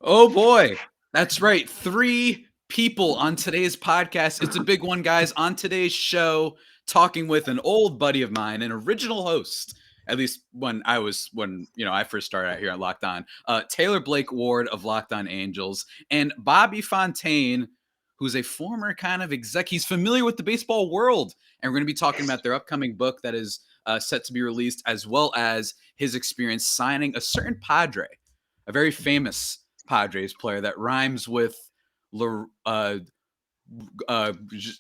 Oh boy, that's right. 3 people on today's podcast. It's a big one, guys. On today's show, talking with an old buddy of mine, an original host, at least when I first started out here on Locked On, Taylor Blake Ward of Locked On Angels, and Bobby Fontaine, who's a former kind of exec. He's familiar with the baseball world, and we're going to be talking about their upcoming book that is set to be released, as well as his experience signing a certain Padre, a very famous Padres player that rhymes with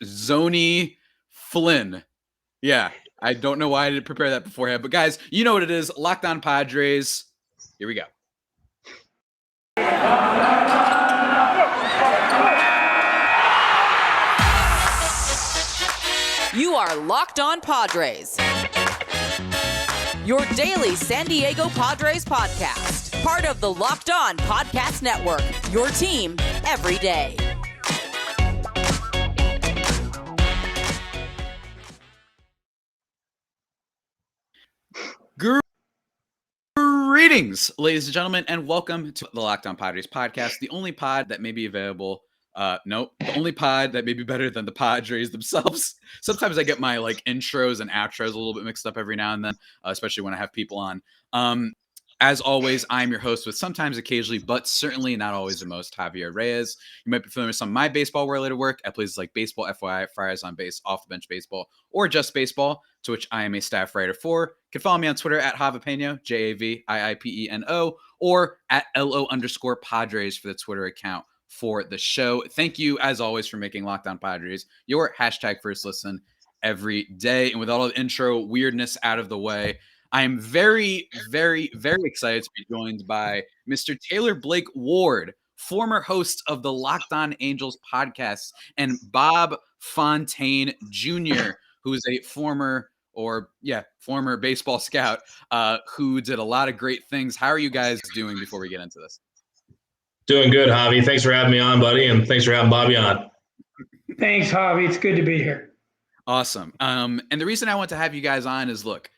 Zoni Flynn. Yeah, I don't know why I didn't prepare that beforehand, but guys, you know what it is. Locked On Padres. Here we go. You are Locked On Padres, your daily San Diego Padres podcast. Part of the Locked On Podcast Network, your team every day. Greetings, ladies and gentlemen, and welcome to the Locked On Padres podcast, the only pod that may be available. The only pod that may be better than the Padres themselves. Sometimes I get my intros and outros a little bit mixed up every now and then, especially when I have people on. As always, I'm your host with sometimes, occasionally, but certainly not always the most, Javier Reyes. You might be familiar with some of my baseball-related work at places like Baseball, FYI, Friars on Base, Off the Bench Baseball, or Just Baseball, to which I am a staff writer for. You can follow me on Twitter at Javipeno, Javiiipeno, or at LO_Padres for the Twitter account for the show. Thank you, as always, for making Locked On Padres your hashtag first listen every day. And with all the intro weirdness out of the way, I am very, very, very excited to be joined by Mr. Taylor Blake Ward, former host of the Locked On Angels podcast, and Bob Fontaine Jr., who is a former baseball scout who did a lot of great things. How are you guys doing before we get into this? Doing good, Javi. Thanks for having me on, buddy, and thanks for having Bobby on. Thanks, Javi. It's good to be here. Awesome. And the reason I want to have you guys on is, look,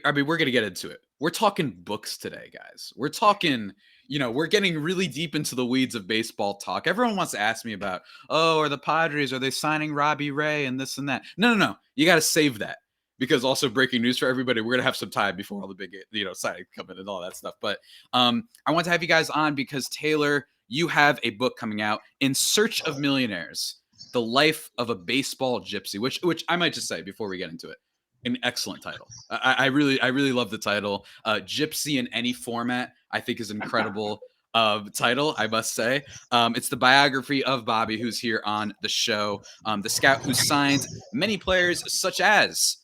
I mean, we're going to get into it. We're talking books today, guys. We're talking, we're getting really deep into the weeds of baseball talk. Everyone wants to ask me about, are the Padres, are they signing Robbie Ray and this and that? No. You got to save that, because also breaking news for everybody, we're going to have some time before all the big, signing come in and all that stuff. But I want to have you guys on because, Taylor, you have a book coming out, In Search of Millionaires, The Life of a Baseball Gypsy, which I might just say before we get into it, an excellent title. I really love the title. Gypsy in any format, I think, is an incredible title, I must say. It's the biography of Bobby, who's here on the show, the scout who signed many players such as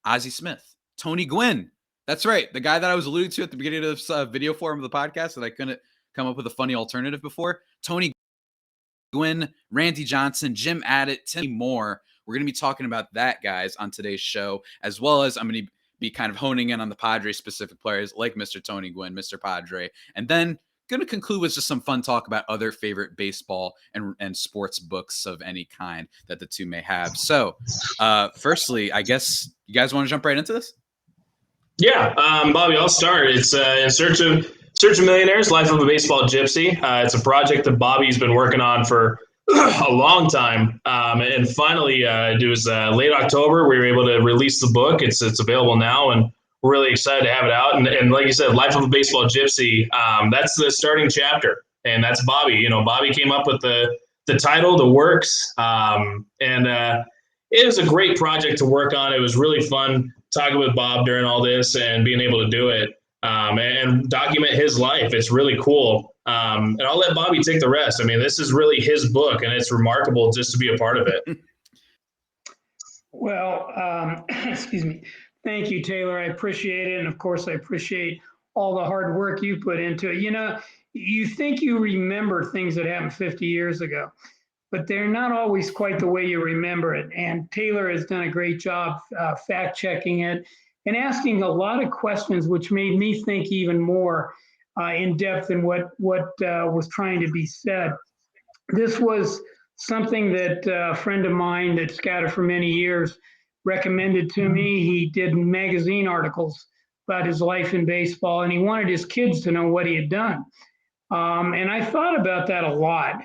Ozzie Smith, Tony Gwynn. That's right, the guy that I was alluding to at the beginning of this video form of the podcast that I couldn't come up with a funny alternative before. Tony Gwynn, Randy Johnson, Jim Addott, Tim Moore. We're going to be talking about that, guys, on today's show, as well as I'm going to be kind of honing in on the Padres-specific players like Mr. Tony Gwynn, Mr. Padre, and then going to conclude with just some fun talk about other favorite baseball and sports books of any kind that the two may have. So, firstly, I guess you guys want to jump right into this? Yeah, Bobby, I'll start. It's In Search of Millionaires, Life of a Baseball Gypsy. It's a project that Bobby's been working on for a long time, and finally it was late October we were able to release the book. It's available now, and we're really excited to have it out. And like you said, Life of a Baseball Gypsy, that's the starting chapter, and that's Bobby. Bobby came up with the title, the works, and it was a great project to work on. It was really fun talking with Bob during all this and being able to do it and document his life. It's really cool. And I'll let Bobby take the rest. I mean, this is really his book, and it's remarkable just to be a part of it. Well, excuse me. Thank you, Taylor. I appreciate it. And of course, I appreciate all the hard work you put into it. You think you remember things that happened 50 years ago, but they're not always quite the way you remember it. And Taylor has done a great job fact checking it and asking a lot of questions, which made me think even more in depth than what was trying to be said. This was something that a friend of mine that scouted for many years recommended to me. He did magazine articles about his life in baseball, and he wanted his kids to know what he had done. And I thought about that a lot.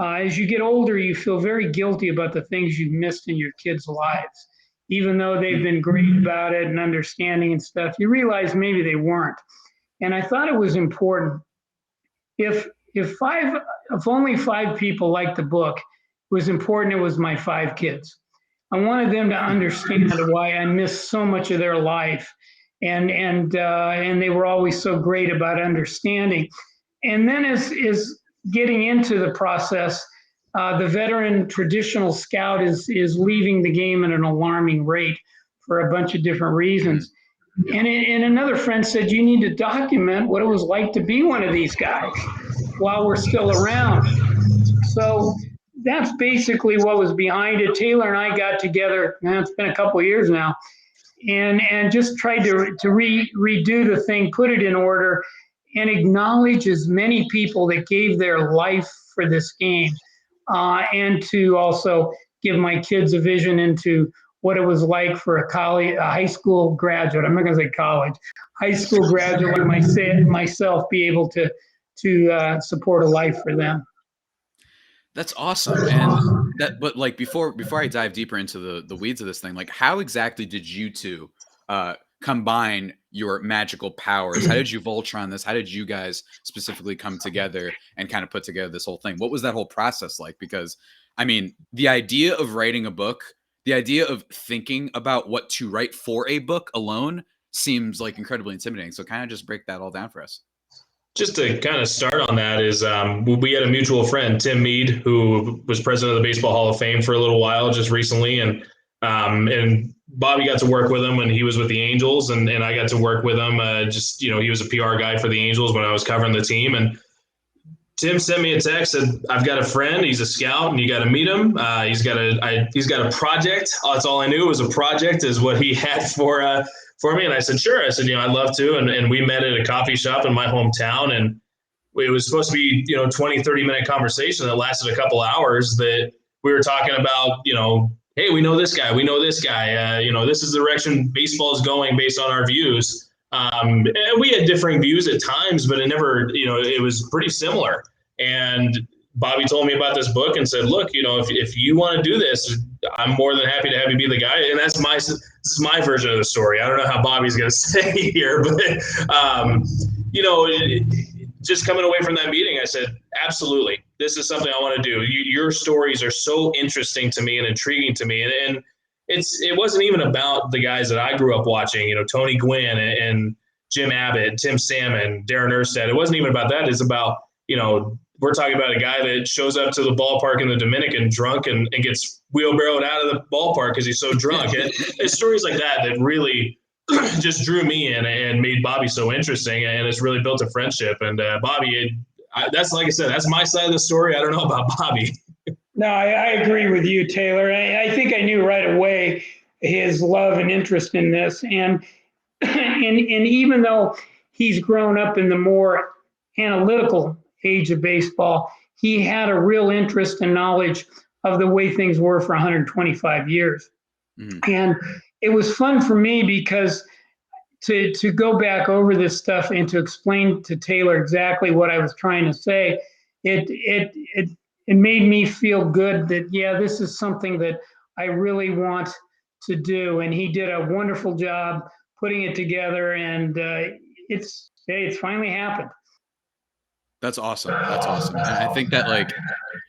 As you get older, you feel very guilty about the things you've missed in your kids' lives. Even though they've been great about it and understanding and stuff, you realize maybe they weren't. And I thought it was important. If only 5 people liked the book, it was important it was my 5 kids. I wanted them to understand why I missed so much of their life, and they were always so great about understanding. And then as getting into the process, the veteran traditional scout is leaving the game at an alarming rate for a bunch of different reasons. And another friend said, you need to document what it was like to be one of these guys while we're still around. So that's basically what was behind it. Taylor and I got together, it's been a couple of years now, and just tried to redo the thing, put it in order, and acknowledge as many people that gave their life for this game, and to also give my kids a vision into what it was like for a high school graduate. I'm not going to say college, high school graduate like myself, be able to support a life for them. That's awesome. And but like before I dive deeper into the weeds of this thing, like how exactly did you two combine your magical powers? How did you Voltron this? How did you guys specifically come together and kind of put together this whole thing? What was that whole process like? Because I mean, the idea of writing a book, the idea of thinking about what to write for a book alone seems like incredibly intimidating. So kind of just break that all down for us. Just to kind of start on that is we had a mutual friend, Tim Mead, who was president of the Baseball Hall of Fame for a little while just recently. And Bobby got to work with him when he was with the Angels, and I got to work with him. He was a PR guy for the Angels when I was covering the team. And Tim sent me a text, said, I've got a friend, he's a scout, and you got to meet him. He's got a project. That's all I knew was a project is what he had for me. And I said, sure. I said, I'd love to. And we met at a coffee shop in my hometown. And it was supposed to be, 20, 30-minute conversation that lasted a couple hours that we were talking about, hey, we know this guy. We know this guy. This is the direction baseball is going based on our views. And we had differing views at times, but it never, it was pretty similar. And Bobby told me about this book and said, look, if you want to do this, I'm more than happy to have you be the guy. And this is my version of the story. I don't know how Bobby's going to say here, but, just coming away from that meeting, I said, absolutely, this is something I want to do. Your stories are so interesting to me and intriguing to me. And it wasn't even about the guys that I grew up watching, Tony Gwynn and Jim Abbott, Tim Salmon, Darren Erstad. It wasn't even about that. It's about, we're talking about a guy that shows up to the ballpark in the Dominican drunk and gets wheelbarrowed out of the ballpark because he's so drunk. And it's stories like that really just drew me in and made Bobby so interesting. And it's really built a friendship. And Bobby, that's like I said, that's my side of the story. I don't know about Bobby. No, I agree with you, Taylor. I think I knew right away his love and interest in this. And even though he's grown up in the more analytical age of baseball, he had a real interest and knowledge of the way things were for 125 years. Mm-hmm. And it was fun for me because to go back over this stuff and to explain to Taylor exactly what I was trying to say, it made me feel good that, yeah, this is something that I really want to do. And he did a wonderful job putting it together, and it's finally happened. That's awesome. That's awesome. And I think that,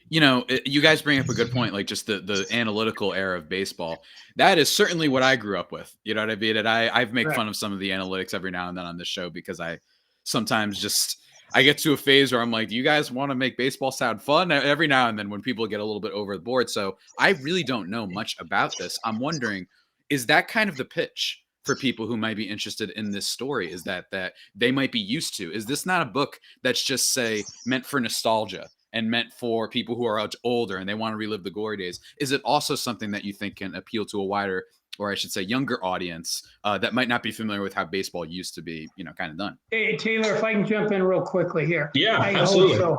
you guys bring up a good point, like just the analytical era of baseball. That is certainly what I grew up with. You know what I mean? And I've made fun of some of the analytics every now and then on this show because I sometimes I get to a phase where I'm like, do you guys want to make baseball sound fun? Every now and then when people get a little bit over the board. So I really don't know much about this. I'm wondering, is that kind of the pitch for people who might be interested in this story? Is that they might be used to? Is this not a book that's just, say, meant for nostalgia and meant for people who are older and they want to relive the glory days? Is it also something that you think can appeal to a wider, or I should say younger audience that might not be familiar with how baseball used to be, kind of done? Hey, Taylor, if I can jump in real quickly here. Yeah, absolutely.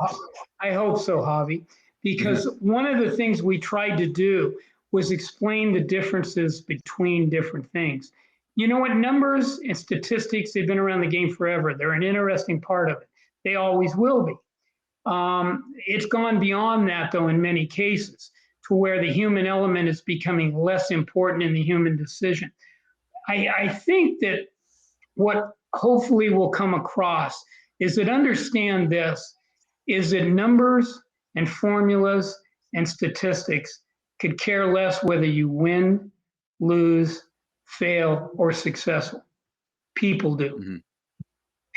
I hope so, Javi, because one of the things we tried to do was explain the differences between different things. You know what? Numbers and statistics, they've been around the game forever. They're an interesting part of it. They always will be. It's gone beyond that, though, in many cases, to where the human element is becoming less important in the human decision. I think that what hopefully will come across is that understand this, is that numbers and formulas and statistics could care less whether you win, lose, fail, or successful. People do. Mm-hmm.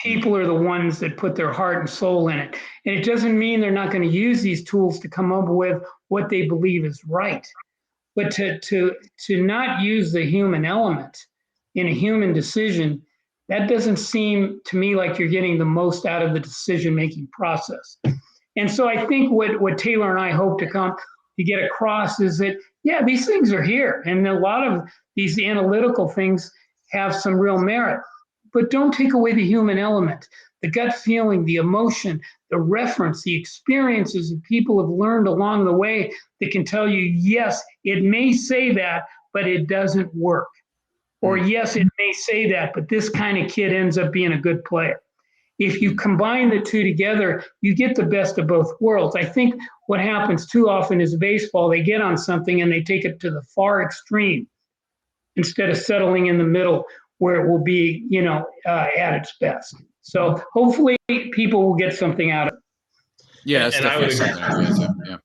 People are the ones that put their heart and soul in it. And it doesn't mean they're not going to use these tools to come up with what they believe is right. But to not use the human element in a human decision, that doesn't seem to me like you're getting the most out of the decision-making process. And so I think what Taylor and I hope to get across is that, yeah, these things are here. And a lot of these analytical things have some real merit. But don't take away the human element, the gut feeling, the emotion, the reference, the experiences that people have learned along the way that can tell you, yes, it may say that, but it doesn't work. Or yes, it may say that, but this kind of kid ends up being a good player. If you combine the two together, you get the best of both worlds. I think what happens too often is baseball, they get on something and they take it to the far extreme instead of settling in the middle where it will be, at its best. So hopefully people will get something out of it. Yeah, that's definitely something I would say. Yeah.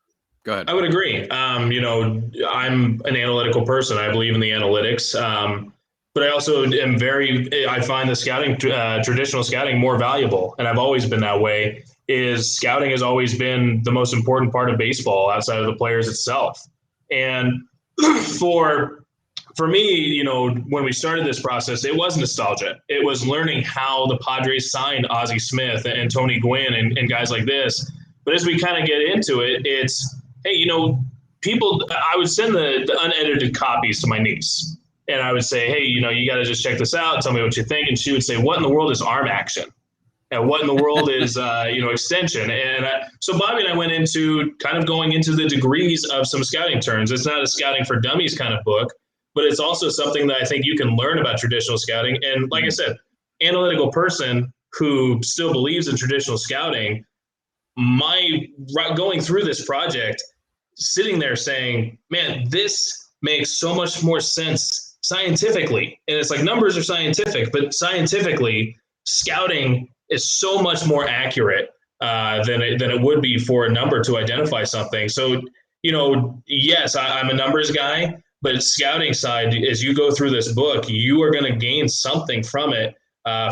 Go ahead. I would agree. I'm an analytical person. I believe in the analytics. But I also I find the scouting, traditional scouting more valuable. And I've always been that way. Scouting has always been the most important part of baseball outside of the players itself. And for me, when we started this process, it was nostalgia. It was learning how the Padres signed Ozzie Smith and Tony Gwynn and guys like this. But as we kind of get into it, it's, hey, people, I would send the unedited copies to my niece. And I would say, hey, you got to just check this out. Tell me what you think. And she would say, what in the world is arm action? And what in the world is, extension? And so Bobby and I went into kind of going into the degrees of some scouting terms. It's not a scouting for dummies kind of book, but it's also something that I think you can learn about traditional scouting. And like I said, analytical person who still believes in traditional scouting, going through this project, sitting there saying, man, this makes so much more sense scientifically. And it's like numbers are scientific, but scientifically, scouting is so much more accurate than it would be for a number to identify something. So, yes, I'm a numbers guy. But scouting side, as you go through this book, you are going to gain something from it,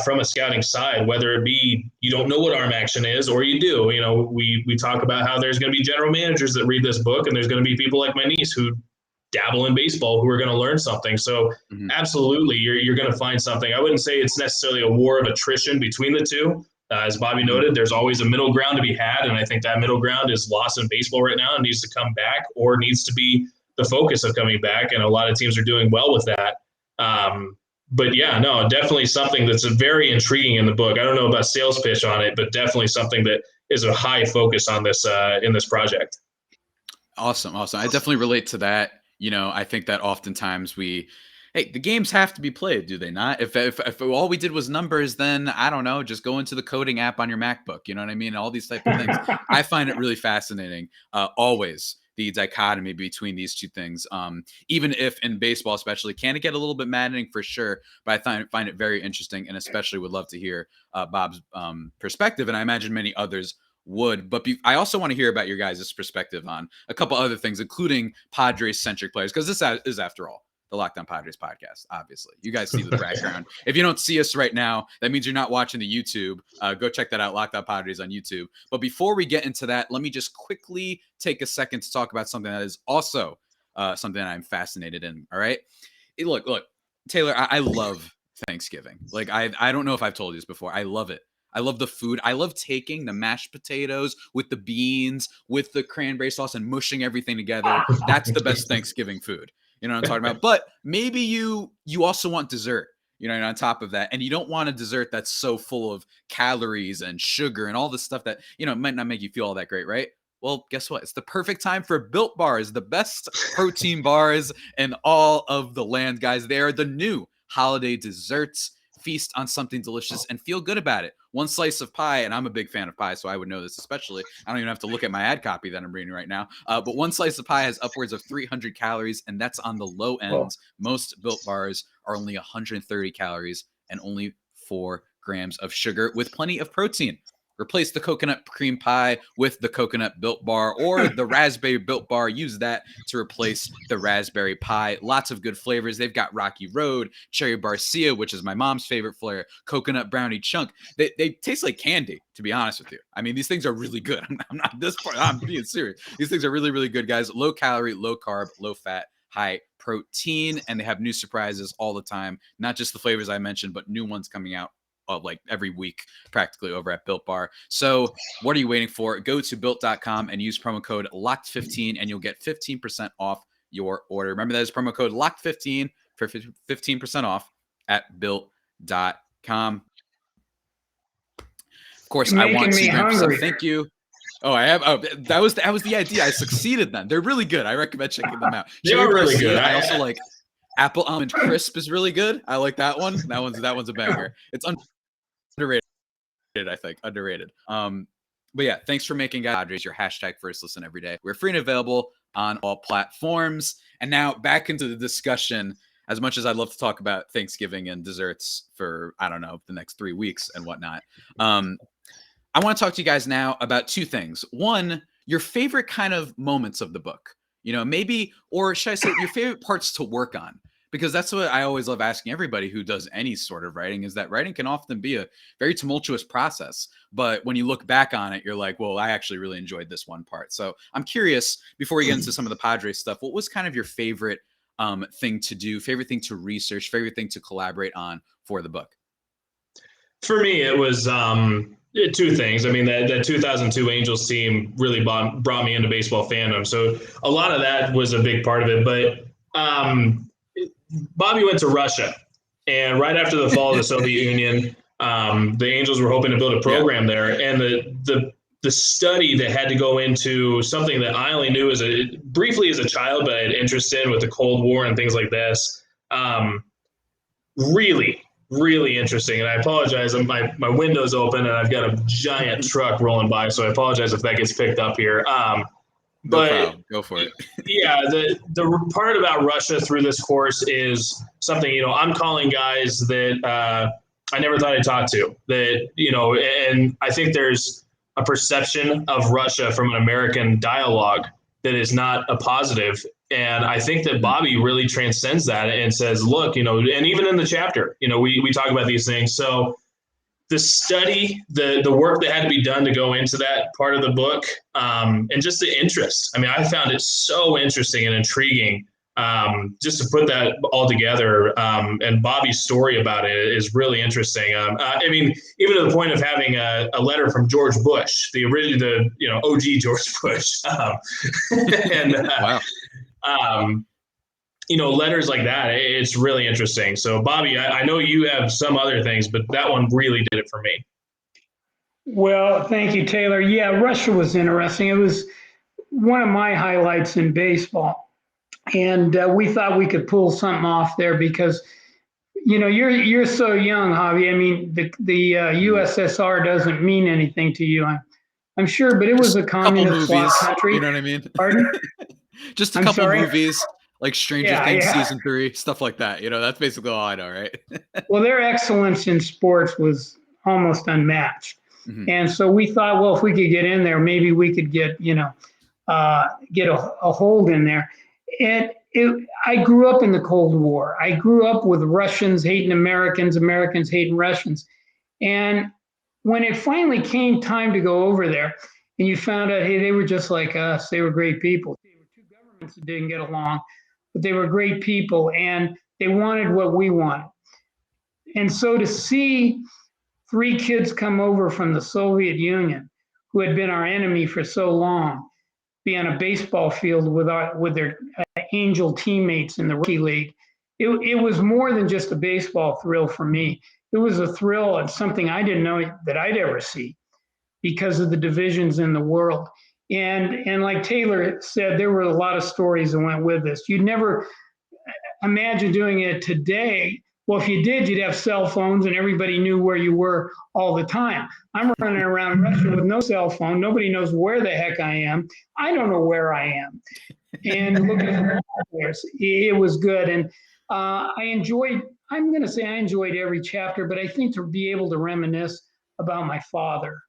from a scouting side, whether it be you don't know what arm action is or you do. We talk about how there's going to be general managers that read this book, and there's going to be people like my niece who dabble in baseball who are going to learn something. So absolutely, you're going to find something. I wouldn't say it's necessarily a war of attrition between the two. As Bobby noted, there's always a middle ground to be had, and I think that middle ground is lost in baseball right now and needs to come back or needs to be the focus of coming back, and a lot of teams are doing well with that. But yeah, no, definitely something that's very intriguing in the book. I don't know about sales pitch on it, but definitely something that is a high focus on this in this project. Awesome. I definitely relate to that. I think that oftentimes the games have to be played, do they not? If all we did was numbers, then I don't know, just go into the coding app on your MacBook. You know what I mean? All these type of things. I find it really fascinating. Always. The dichotomy between these two things, even if in baseball especially, can it get a little bit maddening for sure, but I find it very interesting, and especially would love to hear Bob's perspective, and I imagine many others would. But I also want to hear about your guys' perspective on a couple other things, including Padres-centric players, because this is, after all, the Locked On Padres podcast, obviously. You guys see the background. If you don't see us right now, that means you're not watching the YouTube. Go check that out, Locked On Padres on YouTube. But before we get into that, let me just quickly take a second to talk about something that is also something that I'm fascinated in, all right? Look, Taylor, I love Thanksgiving. Like, I don't know if I've told you this before. I love it. I love the food. I love taking the mashed potatoes with the beans, with the cranberry sauce, and mushing everything together. That's the best Thanksgiving food. You know what I'm talking about? But maybe you also want dessert, on top of that. And you don't want a dessert that's so full of calories and sugar and all this stuff that, might not make you feel all that great, right? Well, guess what? It's the perfect time for Built Bars, the best protein bars in all of the land, guys. They are the new holiday desserts. Feast on something delicious and feel good about it. one slice of pie, and I'm a big fan of pie, so I would know this especially. I don't even have to look at my ad copy that I'm reading right now. But one slice of pie has upwards of 300 calories, and that's on the low end. Most Built bars are only 130 calories and only 4 grams of sugar with plenty of protein. Replace the coconut cream pie with the coconut Built bar or the raspberry Built bar. Use that to replace the raspberry pie. Lots of good flavors. They've got Rocky Road, Cherry Barcia, which is my mom's favorite flavor, coconut brownie chunk. They taste like candy, to be honest with you. I mean, these things are really good. I'm not this part. I'm being serious. These things are really, really good, guys. Low calorie, low carb, low fat, high protein, and they have new surprises all the time. Not just the flavors I mentioned, but new ones coming out like every week practically over at Built Bar. So what are you waiting for? Go to built.com and use promo code LOCKED15 and you'll get 15% off your order. Remember, that is promo code LOCKED15 for 15% off at built.com. Of course, I want to grab some. Thank you. Oh, I have. Oh, that was the idea. I succeeded then. They're really good. I recommend checking them out. They are really good. I also like Apple Almond Crisp is really good. I like that one. That one's a banger. It's underrated, I think. Underrated. But yeah, thanks for making Padres your hashtag first listen every day. We're free and available on all platforms. And now back into the discussion. As much as I'd love to talk about Thanksgiving and desserts for, I don't know, the next 3 weeks and whatnot. I want to talk to you guys now about 2 things. One, your favorite kind of moments of the book. Maybe, or should I say your favorite parts to work on? Because that's what I always love asking everybody who does any sort of writing, is that writing can often be a very tumultuous process. But when you look back on it, you're like, well, I actually really enjoyed this one part. So I'm curious, before we get into some of the Padres stuff, what was kind of your favorite thing to do, favorite thing to research, favorite thing to collaborate on for the book? For me, it was 2 things. I mean, that 2002 Angels team really brought me into baseball fandom. So a lot of that was a big part of it. But Bobby went to Russia, and right after the fall of the Soviet Union, the Angels were hoping to build a program there. And the study that had to go into something that I only knew briefly as a child, but I had interest in with the Cold War and things like this, really, really interesting. And I apologize. My window's open and I've got a giant truck rolling by. So I apologize if that gets picked up here. No problem. Go for it. Yeah. The part about Russia through this course is something, I'm calling guys that I never thought I'd talk to, that, and I think there's a perception of Russia from an American dialogue that is not a positive. And I think that Bobby really transcends that and says, look, and even in the chapter, we talk about these things. So the study, the work that had to be done to go into that part of the book, and just the interest. I mean, I found it so interesting and intriguing, just to put that all together. And Bobby's story about it is really interesting. I mean, even to the point of having a letter from George Bush, the original, OG George Bush. Wow. Letters like that, it's really interesting. So, Bobby, I know you have some other things, but that one really did it for me. Well, thank you, Taylor. Yeah, Russia was interesting. It was one of my highlights in baseball. And we thought we could pull something off there because, you're so young, Javi. I mean, the USSR doesn't mean anything to you, I'm sure, but it was a communist country. You know what I mean? Pardon? Just a couple movies. Like Stranger Things season 3, stuff like that. That's basically all I know, right? Well, their excellence in sports was almost unmatched. Mm-hmm. And so we thought, well, if we could get in there, maybe we could get a hold in there. And I grew up in the Cold War. I grew up with Russians hating Americans, Americans hating Russians. And when it finally came time to go over there, and you found out, hey, they were just like us. They were great people. They were 2 governments that didn't get along. But they were great people, and they wanted what we wanted. And so to see 3 kids come over from the Soviet Union, who had been our enemy for so long, be on a baseball field with their Angel teammates in the rookie league, it was more than just a baseball thrill for me. It was a thrill and something I didn't know that I'd ever see because of the divisions in the world. And like Taylor said, there were a lot of stories that went with this. You'd never imagine doing it today, Well, if you did, you'd have cell phones and everybody knew where you were all the time. I'm running around Russia with no cell phone. Nobody knows where the heck I am. I don't know where I am. And looking for players, it was good. And I'm going to say I enjoyed every chapter, but I think to be able to reminisce about my father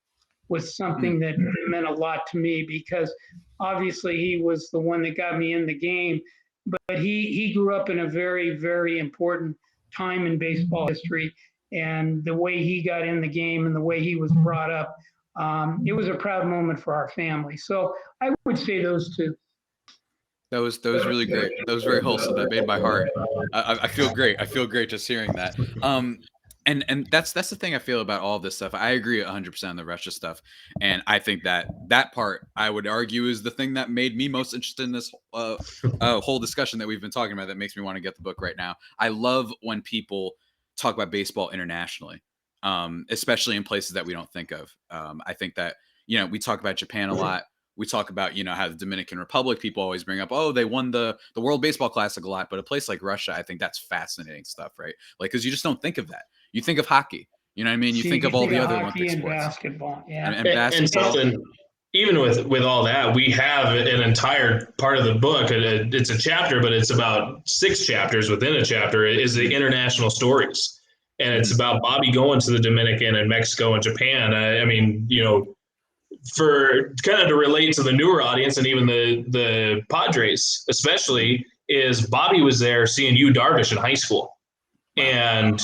was something that meant a lot to me, because obviously he was the one that got me in the game, but he grew up in a very, very important time in baseball history, and the way he got in the game and the way he was brought up, it was a proud moment for our family. So I would say those two. That was really great. That was very wholesome. That made my heart. I feel great. I feel great just hearing that. And that's the thing I feel about all of this stuff. I agree 100% on the Russia stuff, and I think that part, I would argue, is the thing that made me most interested in this whole discussion that we've been talking about. That makes me want to get the book right now. I love when people talk about baseball internationally, especially in places that we don't think of. I think that we talk about Japan a lot. We talk about, how the Dominican Republic, people always bring up, oh, they won the World Baseball Classic a lot. But a place like Russia, I think that's fascinating stuff, right? Like, because you just don't think of that. You think of hockey. You know what I mean? You think of all the other Olympic sports. Basketball, yeah. And basketball. And something, even with all that, we have an entire part of the book. It's a chapter, but it's about 6 chapters within a chapter, is the international stories. And it's about Bobby going to the Dominican and Mexico and Japan. I mean, for kind of to relate to the newer audience and even the Padres especially, is Bobby was there seeing Yu Darvish in high school. And,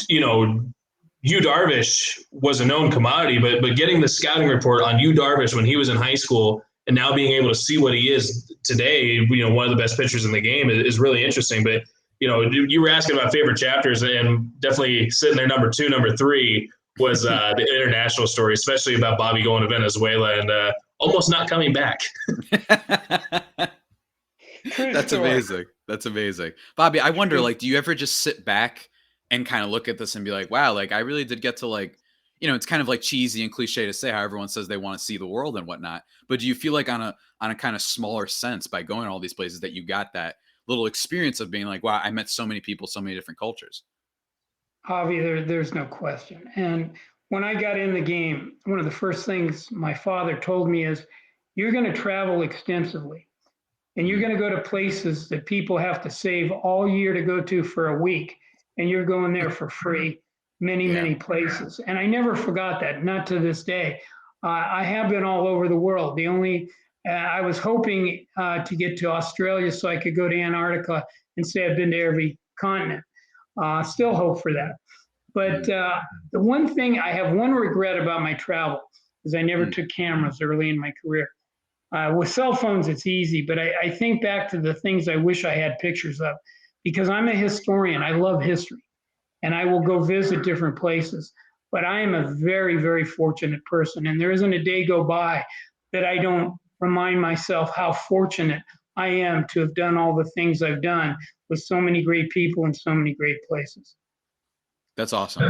Yu Darvish was a known commodity, but getting the scouting report on Yu Darvish when he was in high school and now being able to see what he is today, one of the best pitchers in the game is really interesting. But, you were asking about favorite chapters, and definitely sitting there number 2, number 3 was the international story, especially about Bobby going to Venezuela and almost not coming back. That's amazing. That's amazing. Bobby, I wonder, do you ever just sit back and kind of look at this and be like, wow, I really did get to it's kind of cheesy and cliche to say how everyone says they want to see the world and whatnot. But do you feel like on a kind of smaller sense, by going to all these places, that you got that little experience of being like, wow, I met so many people, so many different cultures? Javi, there's no question. And when I got in the game, one of the first things my father told me is, you're going to travel extensively, and you're going to go to places that people have to save all year to go to for a week, and you're going there for free, many places. And I never forgot that, not to this day. I have been all over the world. I was hoping to get to Australia so I could go to Antarctica and say I've been to every continent. Still hope for that. But the one thing, I have one regret about my travel is I never took cameras early in my career. With cell phones, it's easy, but I think back to the things I wish I had pictures of, because I'm a historian. I love history, and I will go visit different places. But I am a very, very fortunate person, and there isn't a day go by that I don't remind myself how fortunate I am to have done all the things I've done with so many great people in so many great places. That's awesome.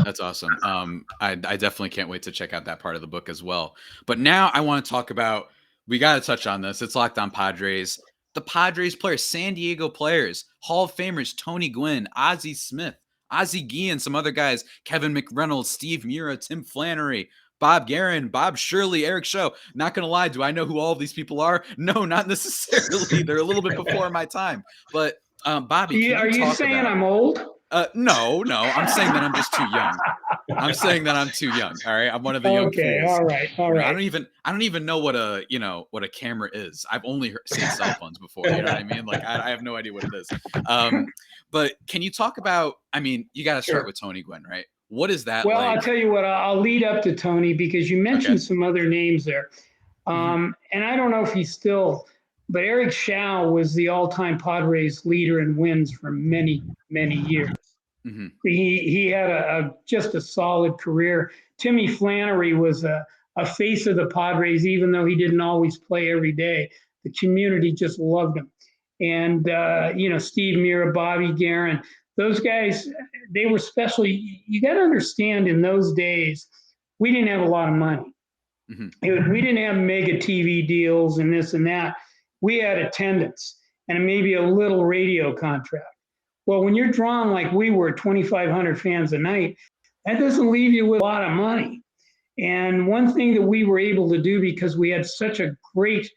That's awesome. I definitely can't wait to check out that part of the book as well. But now I want to talk about, we got to touch on this. It's Locked On Padres. The Padres players, San Diego players, Hall of Famers, Tony Gwynn, Ozzie Smith, Ozzie Guillen, some other guys, Kevin McReynolds, Steve Mura, Tim Flannery, Bob Guerin, Bob Shirley, Eric Show. Not going to lie, do I know who all of these people are? No, not necessarily. They're a little bit before my time. But Bobby, are you saying I'm old? No, I'm saying that I'm just too young. I'm saying that I'm too young. All right. I'm one of the young kids. All right. I don't even know what a camera is. I've only seen cell phones before. You know what I mean? I have no idea what it is. But can you talk about, you got to start with Tony Gwynn, right? What is that like? Well, I'll tell you what, I'll lead up to Tony, because you mentioned some other names there. And I don't know if he's still, but Eric Shaw was the all-time Padres leader in wins for many, many years. Mm-hmm. He had just a solid career. Timmy Flannery was a face of the Padres, even though he didn't always play every day. The community just loved him. And, Steve Mura, Bobby Guerin, those guys, they were special. You got to understand, in those days, we didn't have a lot of money. Mm-hmm. We didn't have mega TV deals and this and that. We had attendance and maybe a little radio contract. Well, when you're drawn like we were, 2,500 fans a night, that doesn't leave you with a lot of money. And one thing that we were able to do, because we had such a great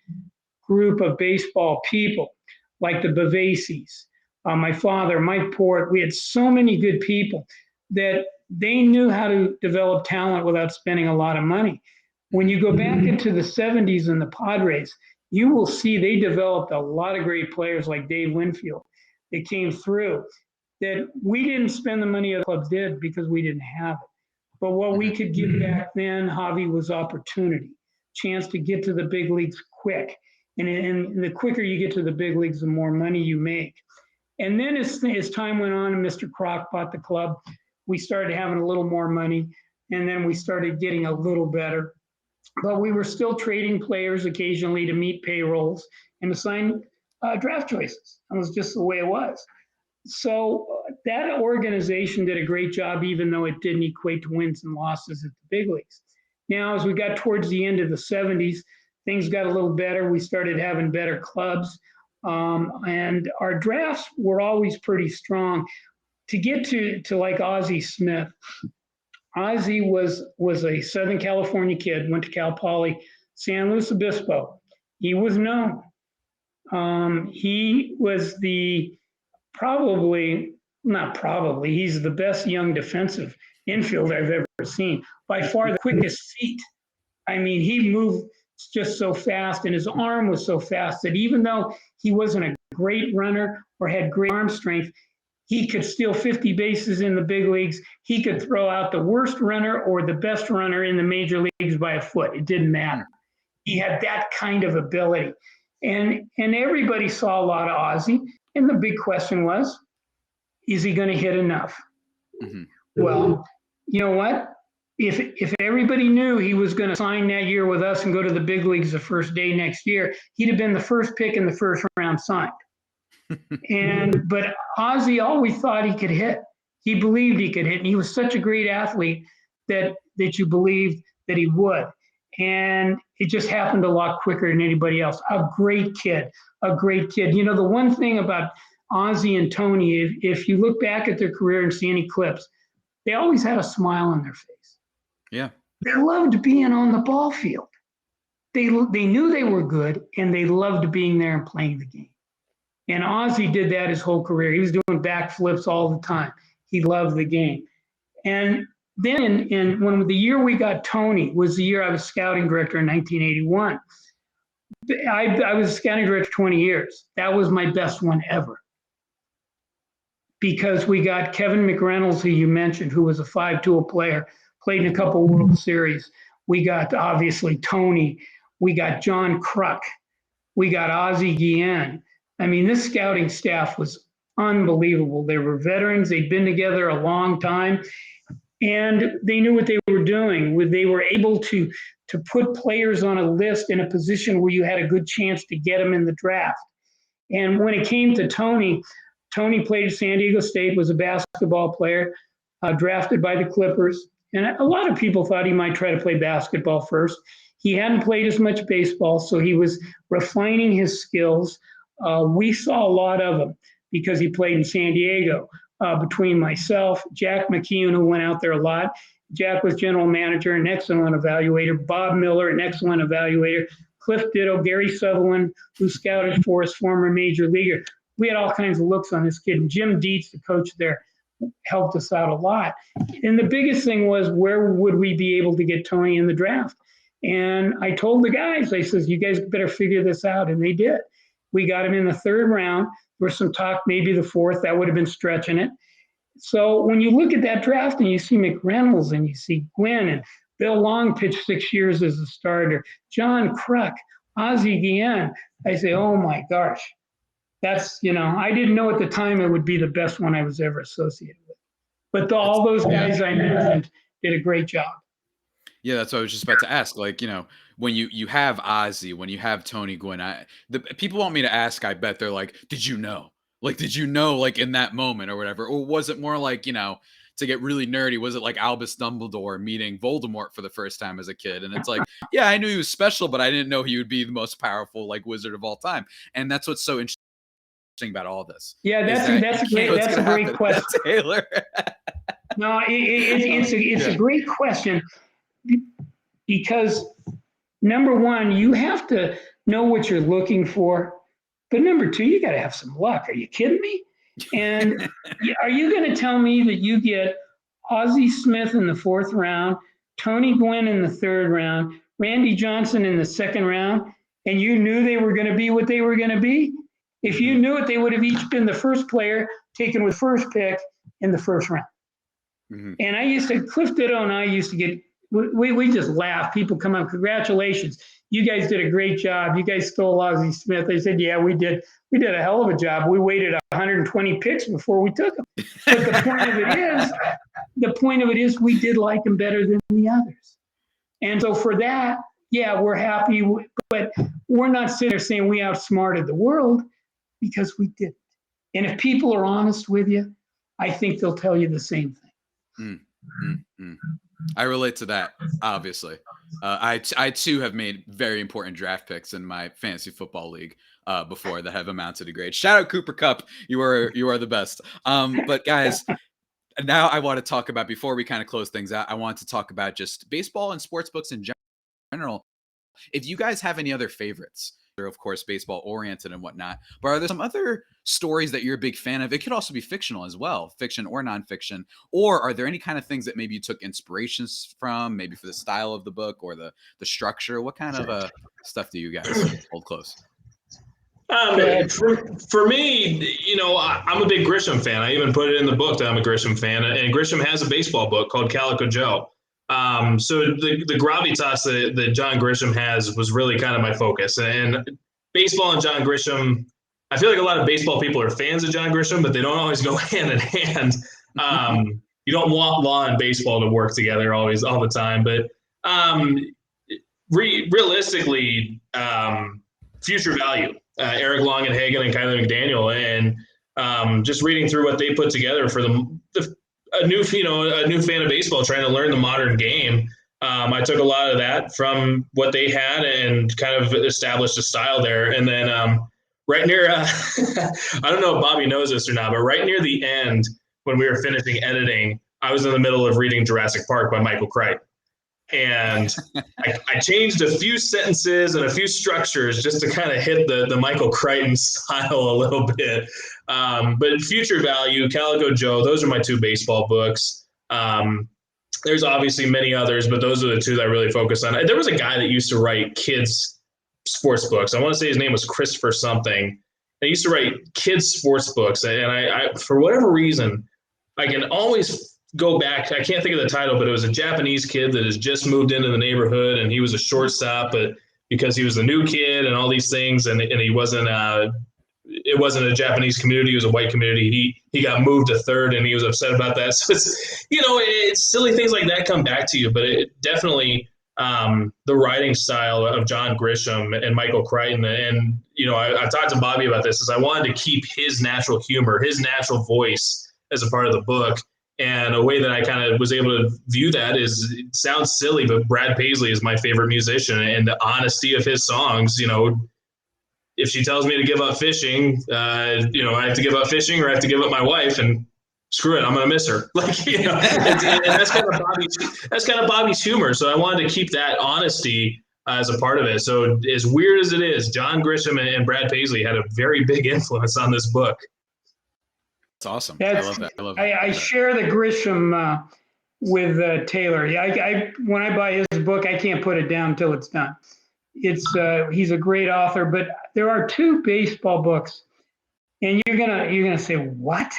group of baseball people, like the Bavasis, my father, Mike Port, we had so many good people that they knew how to develop talent without spending a lot of money. When you go back into the 70s and the Padres, you will see they developed a lot of great players like Dave Winfield that came through that we didn't spend the money other clubs did because we didn't have it. But what we could give back then, Javi, was opportunity, chance to get to the big leagues quick. And the quicker you get to the big leagues, the more money you make. And then as time went on and Mr. Kroc bought the club, we started having a little more money. And then we started getting a little better. But we were still trading players occasionally to meet payrolls and to sign draft choices. That was just the way it was. So that organization did a great job, even though it didn't equate to wins and losses at the big leagues. Now, as we got towards the end of the 70s, things got a little better. We started having better clubs. And our drafts were always pretty strong. To get to like Ozzie Smith, Ozzie was a Southern California kid, went to Cal Poly, San Luis Obispo. He was known. He was he's the best young defensive infielder I've ever seen. By far the quickest feet. I mean, he moved just so fast and his arm was so fast that even though he wasn't a great runner or had great arm strength, he could steal 50 bases in the big leagues. He could throw out the worst runner or the best runner in the major leagues by a foot. It didn't matter. He had that kind of ability. And everybody saw a lot of Ozzie. And the big question was, is he going to hit enough? Mm-hmm. Well, you know what? If everybody knew he was going to sign that year with us and go to the big leagues the first day next year, he'd have been the first pick in the first round signed. But Ozzie always thought he could hit. He believed he could hit, and he was such a great athlete that you believed that he would. And it just happened a lot quicker than anybody else. A great kid. You know, the one thing about Ozzie and Tony, if you look back at their career and see any clips, they always had a smile on their face. Yeah. They loved being on the ball field. They knew they were good, and they loved being there and playing the game. And Ozzie did that his whole career. He was doing backflips all the time. He loved the game. And then when the year we got Tony was the year I was scouting director in 1981. I was a scouting director 20 years. That was my best one ever. Because we got Kevin McReynolds, who you mentioned, who was a 5-tool player, played in a couple World Series. We got, obviously, Tony. We got John Kruk. We got Ozzie Guillen. I mean, this scouting staff was unbelievable. They were veterans. They'd been together a long time, and they knew what they were doing. They were able to put players on a list in a position where you had a good chance to get them in the draft. And when it came to Tony played at San Diego State, was a basketball player, drafted by the Clippers. And a lot of people thought he might try to play basketball first. He hadn't played as much baseball, so he was refining his skills. We saw a lot of him because he played in San Diego. Between myself, Jack McKeown, who went out there a lot. Jack was general manager, an excellent evaluator. Bob Miller, an excellent evaluator. Cliff Ditto, Gary Sutherland, who scouted for us, former major leaguer. We had all kinds of looks on this kid. And Jim Dietz, the coach there, helped us out a lot. And the biggest thing was, where would we be able to get Tony in the draft? And I told the guys, I says, you guys better figure this out. And they did. We got him in the third round. There was some talk, maybe the fourth. That would have been stretching it. So when you look at that draft and you see McReynolds and you see Gwynn and Bill Long pitched 6 years as a starter, John Kruk, Ozzie Guillen, I say, oh my gosh. That's, I didn't know at the time it would be the best one I was ever associated with. But all those guys I mentioned did a great job. Yeah, that's what I was just about to ask. Like, when you have Ozzie, when you have Tony Gwynn, the people want me to ask, I bet they're like, did you know? Like, did you know, like, in that moment or whatever? Or was it more like, to get really nerdy, was it like Albus Dumbledore meeting Voldemort for the first time as a kid? And it's like, yeah, I knew he was special, but I didn't know he would be the most powerful, like, wizard of all time. And that's what's so interesting about all this. Yeah, that's a great question, Taylor. No, it's a great question, because number one, you have to know what you're looking for, but number two, you got to have some luck. Are you kidding me? And are you going to tell me that you get Ozzie Smith in the 4th round, Tony Gwynn in the 3rd round, Randy Johnson in the 2nd round, and you knew they were going to be what they were going to be? If you knew it, they would have each been the first player taken with first pick in the 1st round. Mm-hmm. And Cliff Ditto and I used to get, we just laugh. People come up, congratulations. You guys did a great job. You guys stole Ozzie Smith. I said, yeah, we did. We did a hell of a job. We waited 120 picks before we took him. But the point of it is we did like him better than the others. And so for that, yeah, we're happy, but we're not sitting there saying we outsmarted the world, because we didn't. And if people are honest with you, I think they'll tell you the same thing. I relate to that, obviously. I too have made very important draft picks in my fantasy football league before that have amounted to great. Shout out Cooper Kupp. You are the best. But guys, now I want to talk about, before we kind of close things out, I want to talk about just baseball and sports books in general. If you guys have any other favorites, they're of course baseball oriented and whatnot, but are there some other stories that you're a big fan of? It could also be fictional as well, fiction or nonfiction. Or are there any kind of things that maybe you took inspirations from, maybe for the style of the book or the structure? What kind of stuff do you guys hold close? For me, I'm a big Grisham fan. I even put it in the book that I'm a Grisham fan, and Grisham has a baseball book called Calico Joe. So the gravitas that John Grisham has was really kind of my focus. And baseball and John Grisham, I feel like a lot of baseball people are fans of John Grisham, but they don't always go hand in hand. You don't want law and baseball to work together all the time. But realistically, future value, Eric Longenhagen and Kylie McDaniel, and just reading through what they put together for a new fan of baseball trying to learn the modern game. I took a lot of that from what they had and kind of established a style there. And then right near, I don't know if Bobby knows this or not, but right near the end, when we were finishing editing, I was in the middle of reading Jurassic Park by Michael Crichton. And I changed a few sentences and a few structures just to kind of hit the Michael Crichton style a little bit. But future value, Calico Joe, those are my two baseball books. There's obviously many others, but those are the two that I really focus on. There was a guy that used to write kids sports books. I want to say his name was Christopher something. He used to write kids sports books. And I for whatever reason, I can always go back. I can't think of the title, but it was a Japanese kid that has just moved into the neighborhood, and he was a shortstop, but because he was a new kid and all these things, and he wasn't it wasn't a Japanese community, it was a white community. He got moved to third, and he was upset about that. So it's silly things like that come back to you, but it definitely the writing style of John Grisham and Michael Crichton. And I talked to Bobby about this, is I wanted to keep his natural humor, his natural voice as a part of the book. And a way that I kind of was able to view that is, it sounds silly, but Brad Paisley is my favorite musician, and the honesty of his songs. If she tells me to give up fishing, I have to give up fishing, or I have to give up my wife, and screw it, I'm going to miss her. And that's kind of Bobby's humor. So I wanted to keep that honesty as a part of it. So as weird as it is, John Grisham and Brad Paisley had a very big influence on this book. It's awesome. I love that. I share the Grisham with Taylor. When I buy his book, I can't put it down until it's done. He's a great author, but there are two baseball books, and you're gonna say what?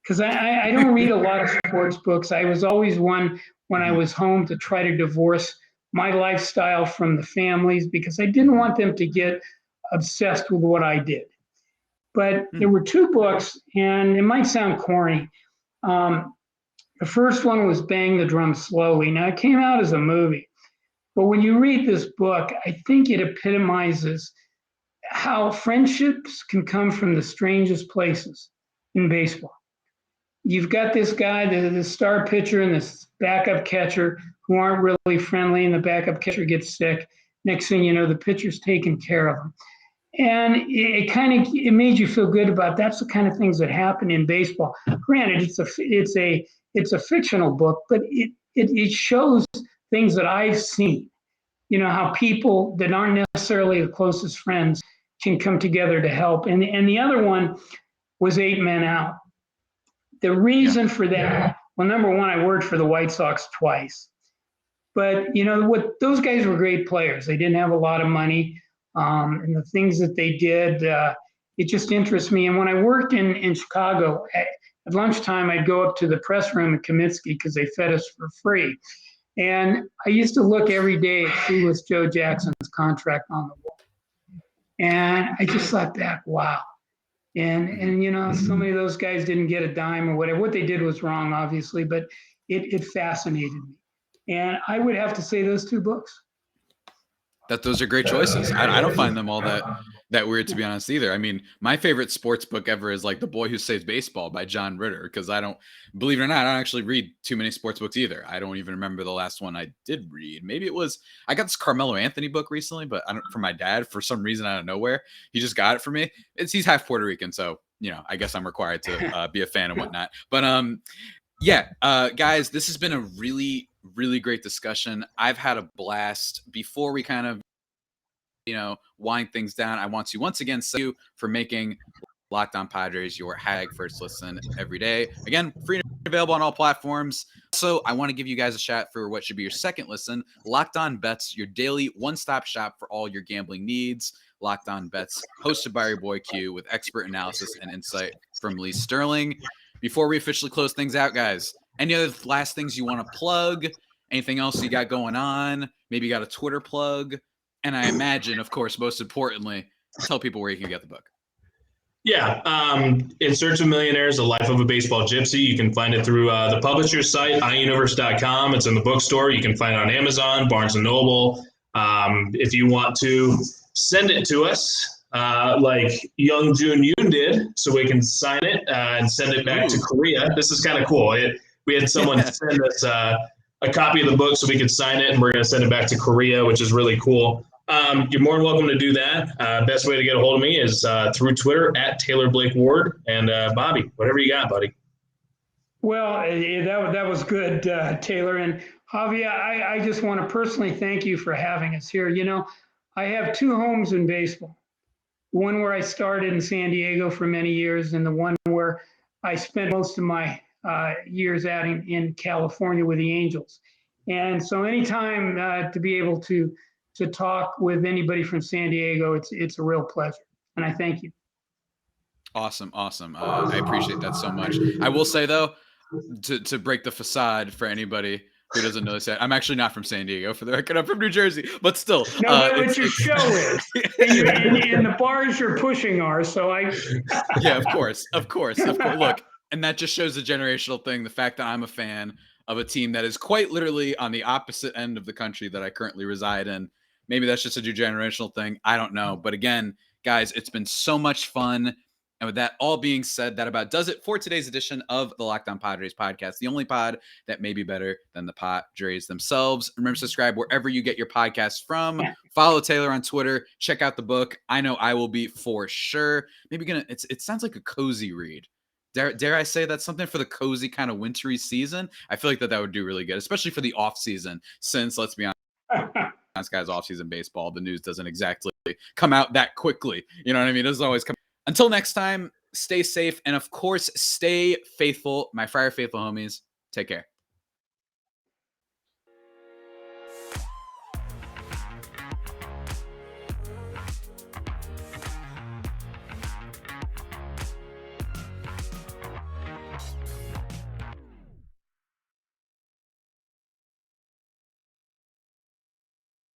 Because I don't read a lot of sports books. I was always one when I was home to try to divorce my lifestyle from the families, because I didn't want them to get obsessed with what I did. But there were two books, and it might sound corny. The first one was Bang the Drum Slowly. Now, it came out as a movie. But when you read this book, I think it epitomizes how friendships can come from the strangest places in baseball. You've got this guy, the star pitcher, and this backup catcher who aren't really friendly, and the backup catcher gets sick. Next thing you know, the pitcher's taking care of him. And it made you feel good about that's the kind of things that happen in baseball. Granted, it's a fictional book, but it shows things that I've seen. You know, how people that aren't necessarily the closest friends can come together to help. And the other one was 8 Men Out. The reason for that, well, number one, I worked for the White Sox twice. But, you know, those guys were great players. They didn't have a lot of money. And the things that they did, it just interests me. And when I worked in Chicago, at lunchtime, I'd go up to the press room at Comiskey because they fed us for free. And I used to look every day at who was Joe Jackson's contract on the wall. And I just thought back, wow. And you know, so many of those guys didn't get a dime or whatever. What they did was wrong, obviously, but it fascinated me. And I would have to say those 2 books. Those are great choices. I don't find them all that weird, to be honest, either. I mean, my favorite sports book ever is like The Boy Who Saves Baseball by John Ritter, because believe it or not, I don't actually read too many sports books either. I don't even remember the last one I did read. Maybe I got this Carmelo Anthony book recently, but from my dad, for some reason out of nowhere. He just got it for me. He's half Puerto Rican, so, you know, I guess I'm required to be a fan and whatnot. But guys, this has been a really, really great discussion. I've had a blast. Before we kind of, you know, wind things down, I want to once again thank you for making Locked On Padres your first listen every day. Again, free and available on all platforms. Also, I want to give you guys a shout for what should be your second listen, Locked On Bets, your daily one-stop shop for all your gambling needs. Locked On Bets, hosted by your boy Q, with expert analysis and insight from Lee Sterling. Before we officially close things out, guys, any other last things you want to plug? Anything else you got going on? Maybe you got a Twitter plug? And I imagine, of course, most importantly, tell people where you can get the book. Yeah. In Search of Millionaires, The Life of a Baseball Gypsy. You can find it through the publisher's site, iuniverse.com. It's in the bookstore. You can find it on Amazon, Barnes & Noble. If you want to send it to us, like Young Jun Yoon did, so we can sign it and send it back to Korea. This is kind of cool. We had someone send us a copy of the book so we could sign it, and we're going to send it back to Korea, which is really cool. You're more than welcome to do that. Best way to get a hold of me is through Twitter at Taylor Blake Ward. And Bobby, whatever you got, buddy. Well, that was good, Taylor. And Javier, I just want to personally thank you for having us here. You know, I have 2 homes in baseball. One where I started in San Diego for many years, and the one where I spent most of my years at in California with the Angels. And so anytime to be able to talk with anybody from San Diego, it's a real pleasure. And I thank you. Awesome. I appreciate that so much. I will say, though, to break the facade for anybody who doesn't know this yet, I'm actually not from San Diego, for the record. I'm from New Jersey, but still. No, but what your show is. and the bars you're pushing are, so I... Yeah, of course. Look, and that just shows the generational thing, the fact that I'm a fan of a team that is quite literally on the opposite end of the country that I currently reside in. Maybe that's just a generational thing. I don't know. But again, guys, it's been so much fun. And with that all being said, that about does it for today's edition of the Locked On Padres podcast, the only pod that may be better than the Padres themselves. Remember to subscribe wherever you get your podcasts from. Follow Taylor on Twitter. Check out the book. I know I will be for sure. Maybe it sounds like a cozy read. Dare I say that's something for the cozy kind of wintry season? I feel like that would do really good, especially for the off season, since, let's be honest, guys, off season baseball, the news doesn't exactly come out that quickly. You know what I mean? It doesn't always come. Until next time, stay safe, and of course, stay faithful. My Friar Faithful homies, take care.